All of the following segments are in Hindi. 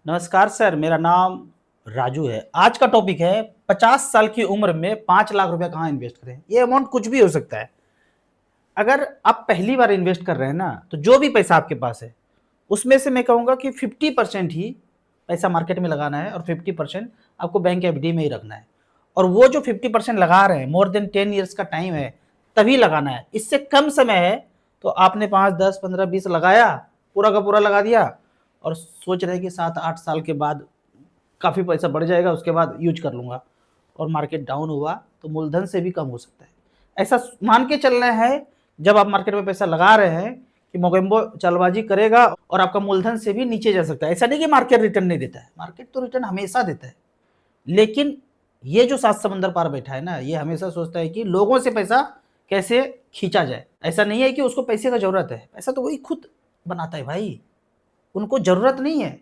नमस्कार सर, मेरा नाम राजू है। आज का टॉपिक है 50 साल की उम्र में 5 लाख रुपया कहाँ इन्वेस्ट करें। ये अमाउंट कुछ भी हो सकता है। अगर आप पहली बार इन्वेस्ट कर रहे हैं ना, तो जो भी पैसा आपके पास है उसमें से मैं कहूँगा कि 50% ही पैसा मार्केट में लगाना है और 50% आपको बैंक एफडी में ही रखना है। और वो जो 50% लगा रहे हैं, मोर देन 10 ईयर्स का टाइम है, तभी लगाना है। इससे कम समय है तो आपने 5, 10, 15, 20 लगाया, पूरा का पूरा लगा दिया और सोच रहे हैं कि 7-8 साल के बाद काफ़ी पैसा बढ़ जाएगा, उसके बाद यूज कर लूँगा, और मार्केट डाउन हुआ तो मूलधन से भी कम हो सकता है। ऐसा मान के चलना है जब आप मार्केट में पैसा लगा रहे हैं कि मोगेम्बो चालबाजी करेगा और आपका मूलधन से भी नीचे जा सकता है। ऐसा नहीं कि मार्केट रिटर्न नहीं देता है, मार्केट तो रिटर्न हमेशा देता है। लेकिन ये जो 7 समंदर पार बैठा है ना, ये हमेशा सोचता है कि लोगों से पैसा कैसे खींचा जाए। ऐसा नहीं है कि उसको पैसे का ज़रूरत है, पैसा तो वही खुद बनाता है भाई, उनको ज़रूरत नहीं है।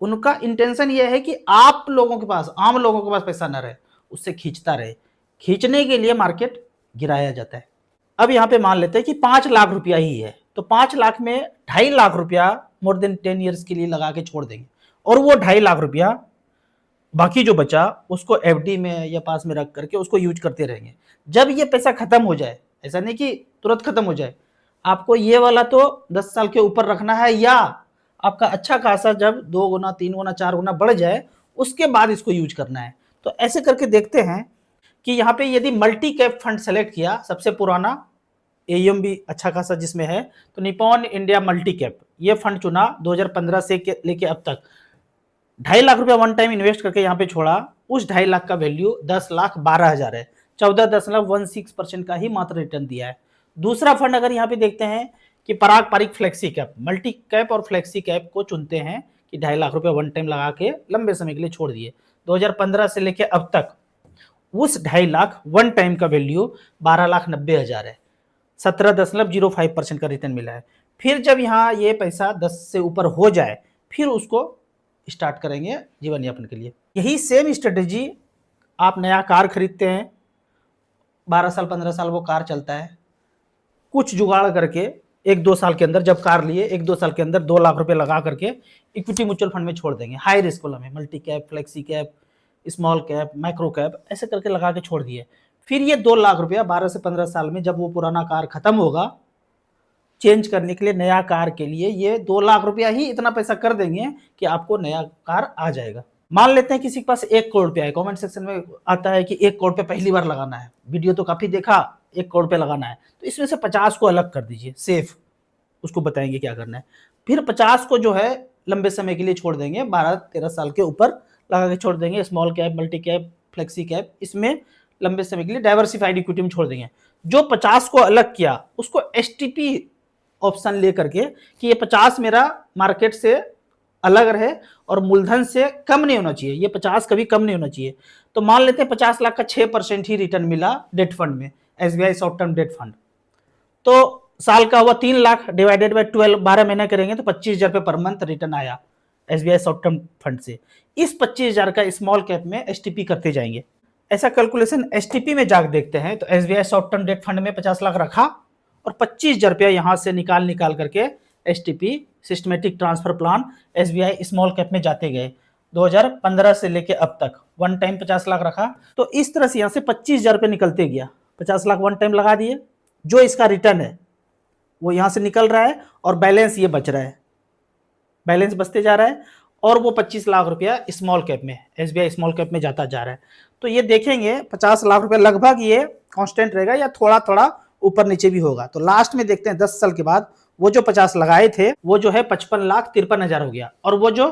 उनका इंटेंशन ये है कि आप लोगों के पास, आम लोगों के पास पैसा ना रहे, उससे खींचता रहे। खींचने के लिए मार्केट गिराया जाता है। अब यहाँ पे मान लेते हैं कि 5 लाख रुपया ही है, तो 5 लाख में 2.5 लाख रुपया मोर देन 10 ईयर्स के लिए लगा के छोड़ देंगे, और वो 2.5 लाख रुपया बाकी जो बचा उसको एफडी में या पास में रख करके उसको यूज करते रहेंगे। जब ये पैसा खत्म हो जाए, ऐसा नहीं कि तुरंत खत्म हो जाए, आपको ये वाला तो 10 साल के ऊपर रखना है, या आपका अच्छा खासा जब 2 गुना, 3 गुना, 4 गुना बढ़ जाए उसके बाद इसको यूज करना है। तो ऐसे करके देखते हैं कि यहाँ पे यदि मल्टी कैप फंड सेलेक्ट किया, सबसे पुराना एम भी अच्छा खासा जिसमें है, तो निपॉन इंडिया मल्टी कैप ये फंड चुना 2015 से लेके अब तक। 2.5 लाख रुपया वन टाइम इन्वेस्ट करके यहाँ पे छोड़ा, उस 2.5 लाख का वैल्यू 10,12,000 है। 14.16% का ही मात्र रिटर्न दिया है। दूसरा फंड अगर यहाँ पे देखते हैं कि Parag Parikh flexi cap, multi cap और फ्लेक्सी कैप को चुनते हैं कि 2.5 लाख रुपया वन टाइम लगा के लंबे समय के लिए छोड़ दिए। 2015 से लेके अब तक उस 2.5 लाख वन टाइम का वैल्यू 12,90,000 है। 17.05% का रिटर्न मिला है। फिर जब यहाँ ये पैसा 10 से ऊपर हो जाए, फिर उसको स्टार्ट करेंगे जीवन यापन के लिए। यही सेम स्ट्रेटेजी आप नया कार खरीदते हैं, 12 साल 15 साल वो कार चलता है, कुछ जुगाड़ करके 1-2 साल के अंदर, जब कार लिए 1-2 साल के अंदर 2 लाख रुपए लगा करके इक्विटी म्यूचुअल फंड में छोड़ देंगे। हाई रिस्क वाला में multi cap, flexi cap, small cap, micro cap, ऐसे करके लगा के छोड़ दिए। फिर ये 2 लाख रुपया 12 से 15 साल में जब वो पुराना कार खत्म होगा, चेंज करने के लिए नया कार के लिए ये 2 लाख रुपया ही इतना पैसा कर देंगे कि आपको नया कार आ जाएगा। मान लेते हैं किसी के पास 1 करोड़ रुपया है, कमेंट सेक्शन में आता है कि 1 करोड़ रुपया पहली बार लगाना है, वीडियो तो काफी देखा, 1 करोड़ रुपया लगाना है, तो इसमें से 50 को अलग कर दीजिए सेफ, उसको बताएंगे क्या करना है। फिर 50 को जो है लंबे समय के लिए छोड़ देंगे, 12-13 साल के ऊपर लगा के छोड़ देंगे। Small cap, multi cap, flexi cap, इसमें लंबे समय के लिए डाइवर्सिफाइड इक्विटी में छोड़ देंगे। जो 50 को अलग किया उसको एसटीपी ऑप्शन लेकर के कि ये 50 मेरा मार्केट से अलग रहे और मूलधन से कम नहीं होना चाहिए, ये 50 कभी कम नहीं होना चाहिए। तो मान लेते हैं 50 लाख का 6% ही रिटर्न मिला डेट फंड में, SBI short term debt fund. तो साल का हुआ 3 लाख डिवाइडेड बाय 12, 12 महीने करेंगे तो 25,000 रुपये पर मंथ रिटर्न आया एसबीआई शॉर्ट टर्म फंड से। इस 25,000 का स्मॉल कैप में एसटीपी करते जाएंगे। ऐसा कैलकुलेशन एसटीपी में जाकर देखते हैं तो SBI short term debt fund में 50 लाख रखा और 25,000 रुपया यहां से निकाल करके STP systematic transfer plan SBI small cap में जाते गए। 2015 से लेके अब तक वन टाइम 50 लाख रखा, तो इस तरह से यहां से 25,000 रुपये निकलते गया। 50 लाख वन टाइम लगा दिए, जो इसका रिटर्न है वो यहां से निकल रहा है और बैलेंस ये बच रहा है, बैलेंस बचते जा रहा है, और वो 25 लाख रुपया स्मॉल कैप में, एसबीआई स्मॉल कैप में जाता जा रहा है। तो ये देखेंगे 50 लाख रुपया लगभग ये कांस्टेंट रहेगा या थोड़ा थोड़ा ऊपर नीचे भी होगा। तो लास्ट में देखते हैं 10 साल के बाद वो जो 50 लगाए थे वो जो है 55,53,000 हो गया, और वो जो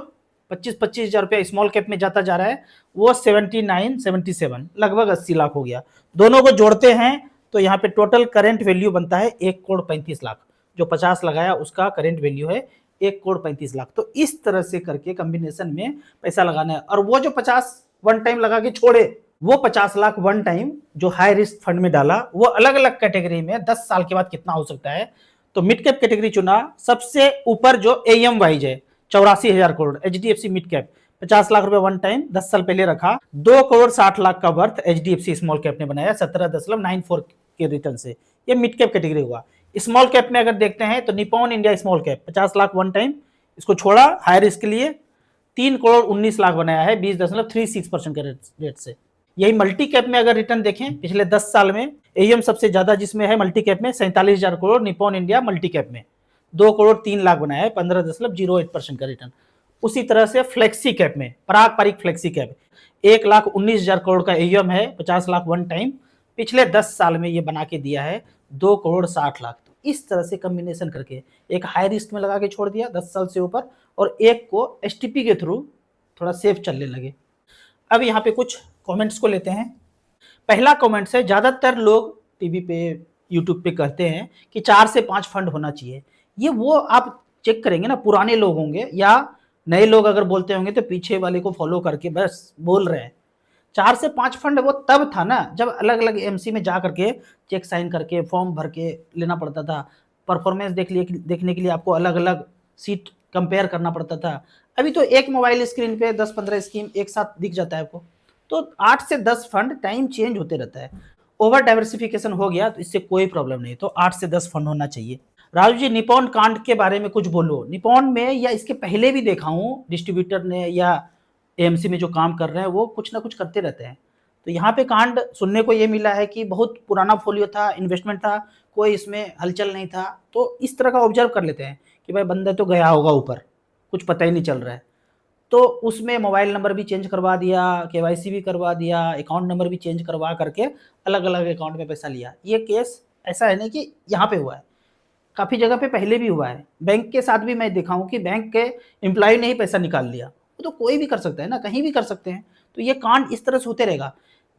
25,000 रुपया स्मॉल कैप में जाता जा रहा है वो 77 लगभग 80 लाख हो गया। दोनों को जोड़ते हैं तो यहाँ पे टोटल करेंट वैल्यू बनता है 1,35,00,000। जो 50 लगाया उसका करेंट वैल्यू है 1,35,00,000। तो इस तरह से करके कॉम्बिनेशन में पैसा लगाना है। और वो जो 50 वन टाइम लगा के छोड़े, वो 50 लाख वन टाइम जो हाई रिस्क फंड में डाला, वो अलग अलग कैटेगरी में 10 साल के बाद कितना हो सकता है। तो मिड कैप कैटेगरी चुना, सबसे ऊपर जो एएम वाइज है 84,000 crore HDFC mid cap, 50 lakh रुपए वन टाइम 10 साल पहले रखा, 2,60,00,000 का वर्थ एचडीएफसी स्मॉल कैप ने बनाया 17.94 के रिटर्न से। ये मिड कैप कैटेगरी हुआ। स्मॉल कैप में अगर देखते हैं तो Nippon India small cap 50 lakh one time, इसको छोड़ा हाई रिस्क के लिए, 3,19,00,000 बनाया है 20.36% के रेट से। यही मल्टी कैप में अगर रिटर्न देखें पिछले 10 साल में, एम सबसे ज्यादा जिसमें है मल्टी कैप में 47,000 crore, Nippon India multi cap में 2,03,00,000 बनाया है 15.08% का रिटर्न। उसी तरह से फ्लेक्सी कैप में, पारंपरिक फ्लेक्सी कैप 1,19,000 करोड़ का एम है, 50 लाख वन टाइम, पिछले 10 साल में ये बना के दिया है 2,60,00,000। तो इस तरह से कॉम्बिनेशन करके एक हाई रिस्क में लगा के छोड़ दिया 10 साल से ऊपर, और एक को एसटीपी के थ्रू थोड़ा सेफ चलने लगे। अब यहाँ पे कुछ कमेंट्स को लेते हैं। पहला कमेंट है, ज्यादातर लोग टीवी पे यूट्यूब पे कहते हैं कि 4 से 5 फंड होना चाहिए। ये वो आप चेक करेंगे ना, पुराने लोग होंगे या नए लोग अगर बोलते होंगे तो पीछे वाले को फॉलो करके बस बोल रहे हैं। 4 से 5 फंड वो तब था ना जब अलग अलग एमसी में जा करके चेक साइन करके फॉर्म भर के लेना पड़ता था, परफॉर्मेंस देखने के लिए आपको अलग अलग सीट कंपेयर करना पड़ता था। अभी तो एक मोबाइल स्क्रीन पे 10-15 स्कीम एक साथ दिख जाता है आपको। तो 8 से 10 फंड टाइम चेंज होते रहता है। ओवर डाइवर्सिफिकेशन हो गया तो इससे कोई प्रॉब्लम नहीं, तो 8 से 10 फंड होना चाहिए। राजू जी, निप्पॉन कांड के बारे में कुछ बोलो। निप्पॉन में या इसके पहले भी देखा हूँ डिस्ट्रीब्यूटर ने या एएमसी में जो काम कर रहे हैं वो कुछ ना कुछ करते रहते हैं। तो यहाँ पे कांड सुनने को ये मिला है कि बहुत पुराना फोलियो था, इन्वेस्टमेंट था, कोई इसमें हलचल नहीं था। तो इस तरह का ऑब्जर्व कर लेते हैं कि भाई बंदा तो गया होगा ऊपर, कुछ पता ही नहीं चल रहा है। तो उसमें मोबाइल नंबर भी चेंज करवा दिया, केवाईसी भी करवा दिया, अकाउंट नंबर भी चेंज करवा करके अलग अलग अकाउंट में पैसा लिया। ये केस ऐसा है नहीं कि यहाँ पे हुआ है, काफ़ी जगह पे पहले भी हुआ है। बैंक के साथ भी मैं देखा हूँ कि बैंक के एम्प्लॉय ने ही पैसा निकाल लिया। वो तो कोई भी कर सकता है ना, कहीं भी कर सकते हैं। तो ये कांड इस तरह से होते रहेगा।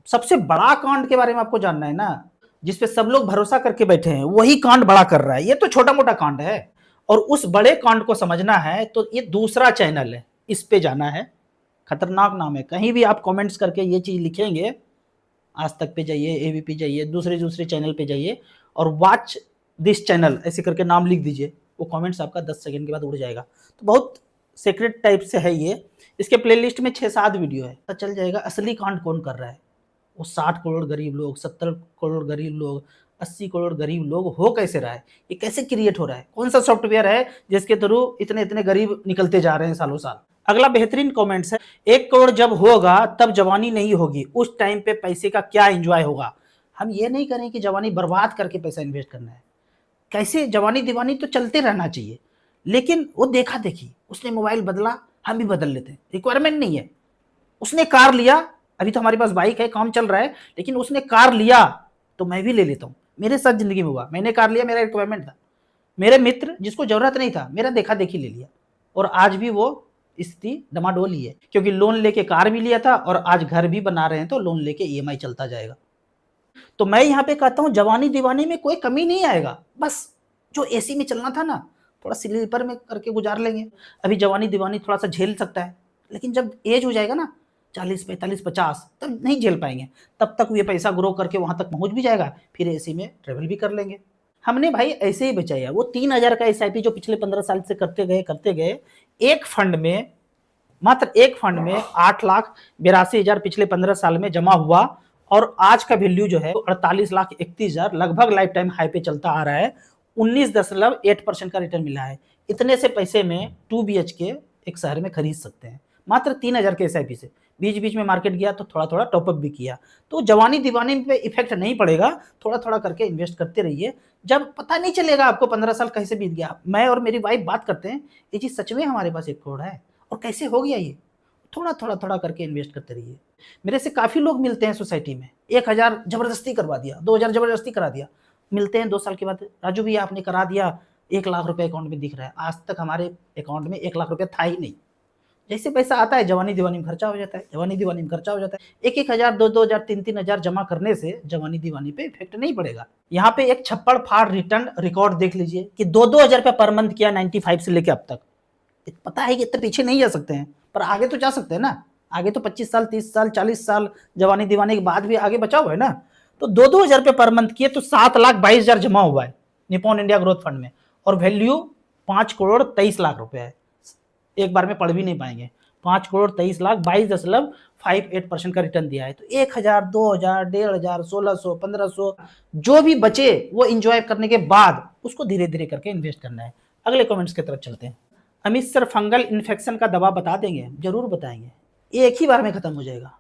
सबसे बड़ा कांड के बारे में आपको जानना है ना, जिसपे सब लोग भरोसा करके बैठे हैं, वही कांड बड़ा कर रहा है। ये तो छोटा मोटा कांड है, और उस बड़े कांड को समझना है तो ये दूसरा चैनल है, इस पे जाना है। खतरनाक नाम है। कहीं भी आप कमेंट्स करके ये चीज लिखेंगे, आज तक पे जाइए, एबीपी जाइए, दूसरे चैनल पे जाइए और वॉच दिस चैनल ऐसे करके नाम लिख दीजिए, वो कमेंट्स आपका 10 सेकंड के बाद उड़ जाएगा। तो बहुत सीक्रेट टाइप से है ये। इसके प्लेलिस्ट में 6-7 वीडियो है, पता चल जाएगा असली कांड कौन कर रहा है। वो 60 करोड़ गरीब लोग, 70 करोड़ गरीब लोग, 80 करोड़ गरीब लोग हो कैसे रहा है, ये कैसे क्रिएट हो रहा है, कौन सा सॉफ्टवेयर है जिसके थ्रू इतने इतने गरीब निकलते जा रहे हैं सालों साल। अगला बेहतरीन कमेंट्स है, 1 करोड़ जब होगा तब जवानी नहीं होगी, उस टाइम पे पैसे का क्या एंजॉय होगा। हम ये नहीं करें कि जवानी बर्बाद करके पैसा इन्वेस्ट करना है। कैसे जवानी दीवानी तो चलते रहना चाहिए, लेकिन वो देखा देखी, उसने मोबाइल बदला हम भी बदल लेते हैं, रिक्वायरमेंट नहीं है। उसने कार लिया, अभी तो हमारे पास बाइक है, काम चल रहा है, लेकिन उसने कार लिया तो मैं भी ले लेता हूँ। मेरे साथ जिंदगी में हुआ, मैंने कार लिया, मेरा रिक्वायरमेंट था। मेरे मित्र जिसको जरूरत नहीं था, मेरा देखा देखी ले लिया, और आज भी वो स्थिति डमाडोल ही है, क्योंकि लोन लेके कार भी लिया था और आज घर भी बना रहे हैं तो लोन लेके ईएमआई चलता जाएगा। तो मैं यहाँ पे कहता हूँ जवानी दीवानी में कोई कमी नहीं आएगा, बस जो एसी में चलना था ना, थोड़ा स्लीपर में करके गुजार लेंगे। अभी जवानी दीवानी थोड़ा सा झेल सकता है, लेकिन जब एज हो जाएगा ना 40, 45, 50, तब नहीं झेल पाएंगे। तब तक ये पैसा ग्रो करके वहां तक पहुंच भी जाएगा, फिर एसी में ट्रेवल भी कर लेंगे। हमने भाई ऐसे ही बचाया। वो 3,000 का एसआईपी जो पिछले 15 साल से करते गए, एक फंड में, मात्र एक फंड में 8,82,000 पिछले 15 साल में जमा हुआ, और आज का वैल्यू जो है 48,31,000 लगभग लाइफ टाइम हाई पे चलता आ रहा है। 19.8% का रिटर्न मिला है। इतने से पैसे में 2 BHK एक शहर में खरीद सकते हैं, मात्र 3,000 के एसआईपी से। बीच बीच में मार्केट गया तो थोड़ा थोड़ा टॉपअप भी किया। तो जवानी दीवानी पे इफेक्ट नहीं पड़ेगा, थोड़ा थोड़ा करके इन्वेस्ट करते रहिए, जब पता नहीं चलेगा आपको 15 साल कैसे बीत गया। मैं और मेरी वाइफ बात करते हैं, ये चीज सच में हमारे पास 1 करोड़ है और कैसे हो गया ये। थोड़ा थोड़ा थोड़ा करके इन्वेस्ट करते रहिए। मेरे से काफी लोग मिलते हैं सोसाइटी में, 1,000 जबरदस्ती करवा दिया, 2,000 जबरदस्ती करा दिया, मिलते हैं 2 साल के बाद, राजू भैया आपने करा दिया, 1 लाख रुपए अकाउंट में दिख रहा है। आज तक हमारे अकाउंट में 1 लाख रुपया था ही नहीं। जैसे पैसा आता है जवानी दीवानी में खर्चा हो जाता है, जवानी दीवानी में खर्चा हो जाता है। 1-1 हजार, 2-2 हजार, 3-3 हजार जमा करने से जवानी दीवानी पे इफेक्ट नहीं पड़ेगा। यहाँ पे एक छप्पड़ फाड़ रिटर्न रिकॉर्ड देख लीजिए कि 2-2 हजार रुपया पर मंथ किया 95 से लेके अब तक। पता है कि इतने पीछे नहीं जा सकते हैं, पर आगे तो जा सकते हैं ना। आगे तो 25 साल, 30 साल, 40 साल जवानी दीवानी के बाद भी आगे बचा हुआ है ना। तो 2-2 हजार रुपये पर मंथ किए तो 7,22,000 जमा हुआ है निप्पॉन इंडिया ग्रोथ फंड में, और वैल्यू 5 करोड़ 23 लाख रुपए है। एक बार में पढ़ भी नहीं पाएंगे। 5 करोड़ 23 लाख 22.58% का रिटर्न दिया है। तो 1,000, 2,000, 1,500, 1,600, 1,500 जो भी बचे वो इंजॉय करने के बाद उसको धीरे धीरे करके इन्वेस्ट करना है। अगले कमेंट्स की तरफ चलते हैं। अमित सर फंगल इन्फेक्शन का दवा बता देंगे? जरूर बताएंगे, ये एक ही बार में खत्म हो जाएगा।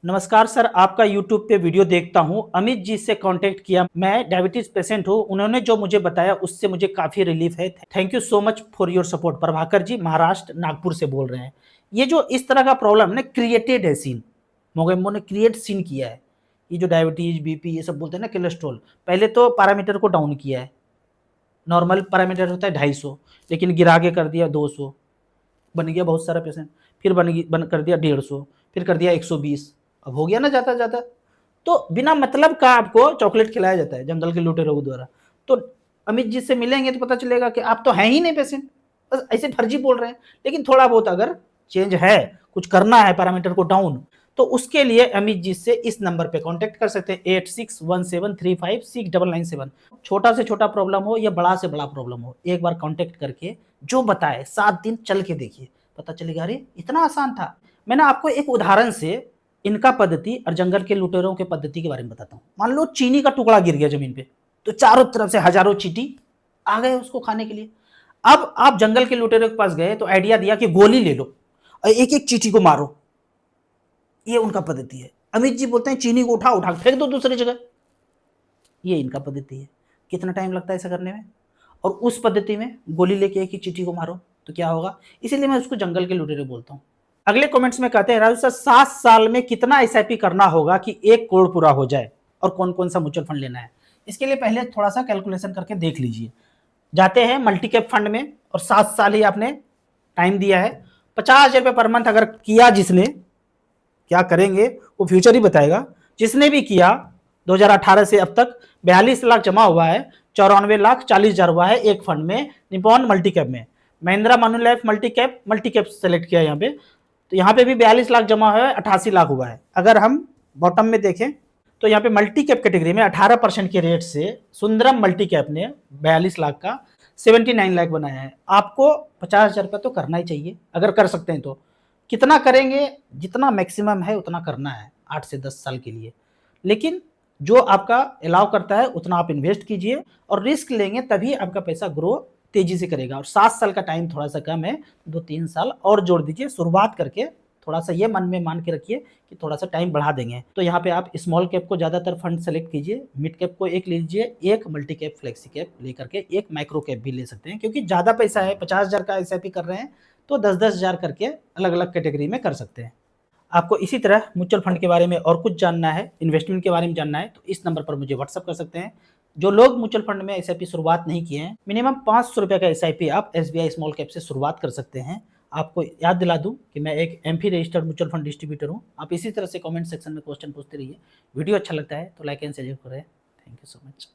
नमस्कार सर, आपका यूट्यूब पे वीडियो देखता हूँ। अमित जी से कांटेक्ट किया, मैं डायबिटीज पेशेंट हूँ। उन्होंने जो मुझे बताया उससे मुझे काफ़ी रिलीफ है। Thank you so much for your support. Prabhakar ji Maharashtra Nagpur से बोल रहे हैं। ये जो इस तरह का प्रॉब्लम ने क्रिएटेड है सीन, मोगेम्बो ने क्रिएट सीन किया है। ये जो डायबिटीज बीपी ये सब बोलते हैं ना, कोलेस्ट्रॉल, पहले तो पैरामीटर को डाउन किया है। नॉर्मल पैरामीटर होता है 250, लेकिन गिरा के कर दिया 200, बन गया बहुत सारा पेशेंट। फिर बन कर दिया 150, फिर कर दिया 120। अब हो गया ना जाता जाता। तो बिना मतलब का आपको चॉकलेट खिलाया जाता है जंगल के लुटेरों द्वारा। तो अमित जी से मिलेंगे तो पता चलेगा कि आप तो हैं ही नहीं पेशेंट, बस ऐसे फर्जी बोल रहे हैं। लेकिन थोड़ा बहुत अगर चेंज है, कुछ करना है पैरामीटर को डाउन, तो उसके लिए अमित जी से इस नंबर पे कांटेक्ट कर सकते हैं 8617356997। छोटा से छोटा प्रॉब्लम हो या बड़ा से बड़ा प्रॉब्लम हो, एक बार कांटेक्ट करके जो बताए 7 दिन चल के देखिए, पता चलेगा अरे इतना आसान था। मैंने आपको एक उदाहरण से इनका पद्धति और जंगल के लुटेरों के पद्धति के बारे में बताता हूँ। मान लो चीनी का टुकड़ा गिर गया जमीन पे, तो चारों तरफ से हजारों चींटी आ गए उसको खाने के लिए। अब आप जंगल के लुटेरों के पास गए तो आइडिया दिया कि गोली ले लो और एक एक चींटी को मारो। ये उनका पद्धति है। अमित जी बोलते हैं चीनी को उठा उठा फेंक दो दूसरी जगह। ये इनका पद्धति है। कितना टाइम लगता है ऐसा करने में? और उस पद्धति में गोली लेके एक ही चींटी को मारो तो क्या होगा? इसीलिए मैं उसको जंगल के लुटेरे बोलता हूँ। अगले कमेंट्स में कहते हैं राजू सर 7 साल में कितना एसआईपी करना होगा कि 1 करोड़ पूरा हो जाए, और कौन कौन सा म्यूचुअल फंड लेना है? इसके लिए पहले थोड़ा सा कैलकुलेशन करके देख लीजिए। जाते हैं मल्टी कैप फंड में और 7 साल ही आपने टाइम दिया है। 50,000 रुपये पर मंथ अगर किया, जिसने क्या करेंगे वो फ्यूचर ही बताएगा। जिसने भी किया 2018 से अब तक 42 लाख जमा हुआ है, 94,40,000 हुआ है एक फंड में, निपॉन मल्टी कैप में। महिंद्रा मानुलाइफ मल्टी कैप सेलेक्ट किया यहाँ पे, तो यहाँ पे भी 42 लाख जमा हुआ है, 88 लाख हुआ है। अगर हम बॉटम में देखें तो यहाँ पे मल्टी कैप कैटेगरी में 18% के रेट से सुंदरम मल्टी कैप ने 42 लाख का 79 लाख बनाया है। आपको 50,000 रुपये तो करना ही चाहिए, अगर कर सकते हैं तो। कितना करेंगे? जितना मैक्सिमम है उतना करना है 8 से 10 साल के लिए। लेकिन जो आपका अलाउ करता है उतना आप इन्वेस्ट कीजिए, और रिस्क लेंगे तभी आपका पैसा ग्रो तेजी से करेगा। और 7 साल का टाइम थोड़ा सा कम है, 2-3 साल और जोड़ दीजिए शुरुआत करके। थोड़ा सा ये मन में मान के रखिए कि थोड़ा सा टाइम बढ़ा देंगे। तो यहाँ पे आप स्मॉल कैप को ज़्यादातर फंड सेलेक्ट कीजिए, मिड कैप को एक लीजिए, एक मल्टी कैप फ्लेक्सी कैप लेकर के एक माइक्रो कैप भी ले सकते हैं, क्योंकि ज़्यादा पैसा है। 50,000 का एसआईपी कर रहे हैं तो 10-10 हज़ार करके अलग अलग कैटेगरी में कर सकते हैं। आपको इसी तरह म्यूचुअल फंड के बारे में और कुछ जानना है, इन्वेस्टमेंट के बारे में जानना है, तो इस नंबर पर मुझे व्हाट्सअप कर सकते हैं। जो लोग म्यूचुअल फंड में एसआईपी शुरुआत नहीं किए हैं, मिनिमम 500 रुपये का एसआईपी आप एसबीआई स्मॉल कैप से शुरुआत कर सकते हैं। आपको याद दिला दूं कि मैं एक MP registered mutual fund distributor हूं। आप इसी तरह से कमेंट सेक्शन में क्वेश्चन पूछते रहिए। वीडियो अच्छा लगता है तो लाइक एंड शेयर करें। Thank you so much.